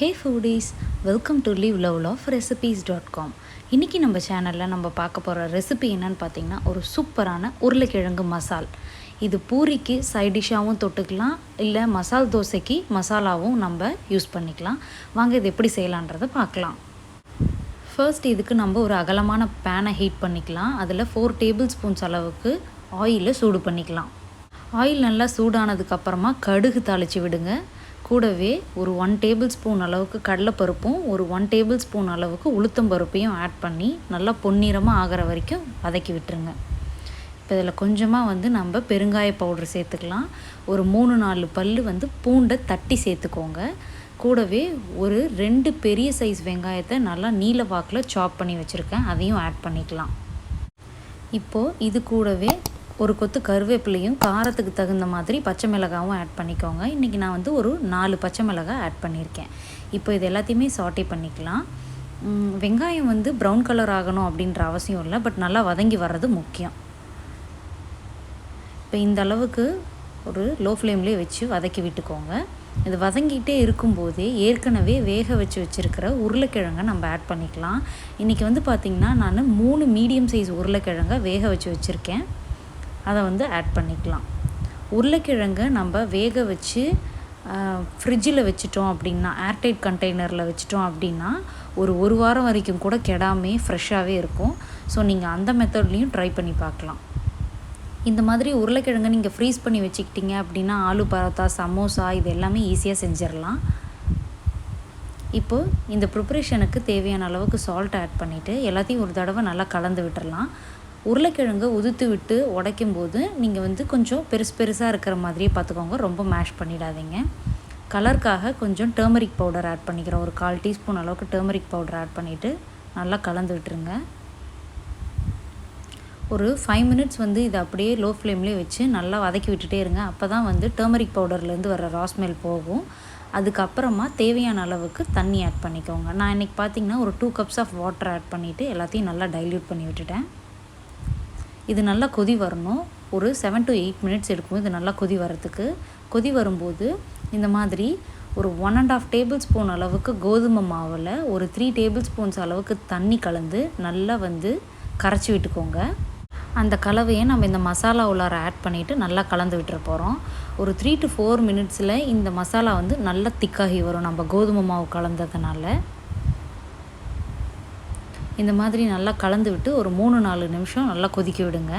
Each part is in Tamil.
Hey foodies, welcome to liveloveloverecipes.com. இன்றைக்கி நம்ம சேனலில் நம்ம பார்க்க போகிற ரெசிபி என்னன்னு பார்த்தீங்கன்னா ஒரு சூப்பரான உருளைக்கிழங்கு மசால். இது பூரிக்கு சைட் டிஷ்ஷாகவும் தொட்டுக்கலாம், இல்லை மசால் தோசைக்கு மசாலாவும் நம்ம யூஸ் பண்ணிக்கலாம். வாங்க இது எப்படி செய்யலான்றதை பார்க்கலாம். ஃபர்ஸ்ட் இதுக்கு நம்ம ஒரு அகலமான பேனை ஹீட் பண்ணிக்கலாம். அதில் 4 டேபிள் ஸ்பூன்ஸ் அளவுக்கு ஆயிலை சூடு பண்ணிக்கலாம். ஆயில் நல்லா சூடானதுக்கப்புறமா கடுகு தாளித்து விடுங்க. கூடவே ஒரு 1 டேபிள் ஸ்பூன் அளவுக்கு கடலைப்பருப்பும் ஒரு 1 டேபிள் ஸ்பூன் அளவுக்கு உளுத்தம்பருப்பையும் ஆட் பண்ணி நல்லா பொன்னிறமாக ஆகிற வரைக்கும் வதக்கி விட்டுருங்க. இப்போ இதில் கொஞ்சமாக நம்ம பெருங்காய பவுடர் சேர்த்துக்கலாம். ஒரு 3-4 பல் பூண்டை தட்டி சேர்த்துக்கோங்க. கூடவே ஒரு 2 பெரிய சைஸ் வெங்காயத்தை நல்லா நீல வாக்கில் சாப் பண்ணி வச்சுருக்கேன், அதையும் ஆட் பண்ணிக்கலாம். இப்போது இது கூடவே ஒரு கொத்து கருவேப்பிலையும் காரத்துக்கு தகுந்த மாதிரி பச்சை மிளகாவும் ஆட் பண்ணிக்கோங்க. இன்றைக்கி நான் ஒரு 4 பச்சை மிளகாய் ஆட் பண்ணியிருக்கேன். இப்போ இது எல்லாத்தையுமே சாட்டே பண்ணிக்கலாம். வெங்காயம் ப்ரௌன் கலர் ஆகணும் அப்படின்ற அவசியம் இல்லை, பட் நல்லா வதங்கி வர்றது முக்கியம். இப்போ இந்த அளவுக்கு ஒரு லோ ஃப்ளேம்லேயே வச்சு வதக்கி விட்டுக்கோங்க. இது வதங்கிட்டே இருக்கும்போதே ஏற்கனவே வேக வச்சு வச்சுருக்கிற உருளைக்கிழங்கை நம்ம ஆட் பண்ணிக்கலாம். இன்றைக்கி பார்த்திங்கன்னா நான் 3 மீடியம் சைஸ் உருளைக்கிழங்கை வேக வச்சு வச்சுருக்கேன், அதை ஆட் பண்ணிக்கலாம். உருளைக்கிழங்கை நம்ம வேக வச்சு ஃப்ரிட்ஜில் வச்சிட்டோம் அப்படின்னா, ஏர்டைட் கண்டெய்னரில் வச்சிட்டோம் அப்படின்னா ஒரு வாரம் வரைக்கும் கூட கெடாமே ஃப்ரெஷ்ஷாகவே இருக்கும். ஸோ நீங்கள் அந்த மெத்தட்லேயும் ட்ரை பண்ணி பார்க்கலாம். இந்த மாதிரி உருளைக்கிழங்கை நீங்கள் ஃப்ரீஸ் பண்ணி வச்சுக்கிட்டீங்க அப்படின்னா ஆலு பரோட்டா, சமோசா இது எல்லாமே ஈஸியாக செஞ்சிடலாம். இப்போது இந்த ப்ரிப்பரேஷனுக்கு தேவையான அளவுக்கு சால்ட் ஆட் பண்ணிவிட்டு எல்லாத்தையும் ஒரு தடவை நல்லா கலந்து விட்டுடலாம். உருளைக்கிழங்கை உதுத்து விட்டு உடைக்கும் போது நீங்கள் கொஞ்சம் பெருசாக இருக்கிற மாதிரியே பார்த்துக்கோங்க, ரொம்ப மேஷ் பண்ணிடாதீங்க. கலருக்காக கொஞ்சம் டர்மரிக் பவுடர் ஆட் பண்ணிக்கிறோம். ஒரு 1/4 டீஸ்பூன் அளவுக்கு டர்மரிக் பவுடர் ஆட் பண்ணிவிட்டு நல்லா கலந்து விட்டுருங்க. ஒரு 5 மினிட்ஸ் இதை அப்படியே லோ ஃப்ளேம்லேயே வச்சு நல்லா வதக்கி விட்டுட்டே இருங்க. அப்போ தான் டர்மரிக் பவுடர்லேருந்து வர ரா ஸ்மெல் போகும். அதுக்கப்புறமா தேவையான அளவுக்கு தண்ணி ஆட் பண்ணிக்கோங்க. நான் இன்றைக்கி பார்த்திங்கன்னா ஒரு 2 கப்ஸ் ஆஃப் வாட்டர் ஆட் பண்ணிவிட்டு எல்லாத்தையும் நல்லா டைல்யூட் பண்ணி விட்டுட்டேன். இது நல்லா கொதி வரணும். ஒரு 7 to 8 மினிட்ஸ் எடுக்கும் இது நல்லா கொதி வரத்துக்கு. கொதி வரும்போது இந்த மாதிரி ஒரு 1.5 டேபிள் ஸ்பூன் அளவுக்கு கோதுமை மாவில் ஒரு 3 டேபிள் ஸ்பூன்ஸ் அளவுக்கு தண்ணி கலந்து நல்லா கரைச்சி விட்டுக்கோங்க. அந்த கலவையை நம்ம இந்த மசாலா உள்ளார ஆட் பண்ணிவிட்டு நல்லா கலந்து விட்டுற போகிறோம். ஒரு 3 to 4 மினிட்ஸில் இந்த மசாலா நல்லா திக்காகி வரும் நம்ம கோதுமை மாவு கலந்ததுனால. இந்த மாதிரி நல்லா கலந்து விட்டு ஒரு 3-4 நிமிஷம் நல்லா கொதிக்க விடுங்க.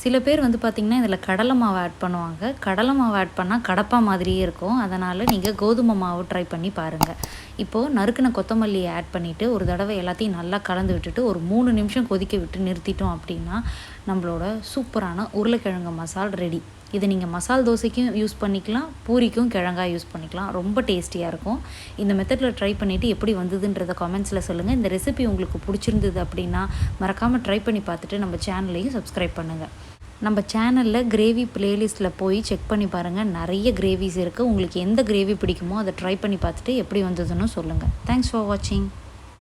சில பேர் பார்த்திங்கன்னா இதில் கடலை மாவு ஆட் பண்ணுவாங்க. கடலை மாவு ஆட் பண்ணால் கடப்பா மாதிரியே இருக்கும். அதனால் நீங்கள் கோதுமை மாவு ட்ரை பண்ணி பாருங்கள். இப்போது நறுக்கின கொத்தமல்லியை ஆட் பண்ணிவிட்டு ஒரு தடவை எல்லாத்தையும் நல்லா கலந்து விட்டுட்டு ஒரு 3 நிமிஷம் கொதிக்க விட்டு நிறுத்திட்டோம் அப்படின்னா நம்மளோட சூப்பரான உருளைக்கிழங்கு மசால் ரெடி. இதை நீங்கள் மசால் தோசைக்கும் யூஸ் பண்ணிக்கலாம், பூரிக்கும் கிழங்காய் யூஸ் பண்ணிக்கலாம். ரொம்ப டேஸ்டியாக இருக்கும். இந்த மெத்தடில் ட்ரை பண்ணிவிட்டு எப்படி வந்ததுன்றதை கமெண்ட்ஸில் சொல்லுங்கள். இந்த ரெசிபி உங்களுக்கு பிடிச்சிருந்தது அப்படின்னா மறக்காமல் ட்ரை பண்ணி பார்த்துட்டு நம்ம சேனலையும் சப்ஸ்கிரைப் பண்ணுங்கள். நம்ம சேனலில் கிரேவி பிளேலிஸ்ட்டில் போய் செக் பண்ணி பாருங்கள், நிறைய கிரேவிஸ் இருக்குது. உங்களுக்கு எந்த கிரேவி பிடிக்குமோ அதை ட்ரை பண்ணி பார்த்துட்டு எப்படி வந்ததுன்னு சொல்லுங்கள். தேங்க்ஸ் ஃபார் வாட்சிங்.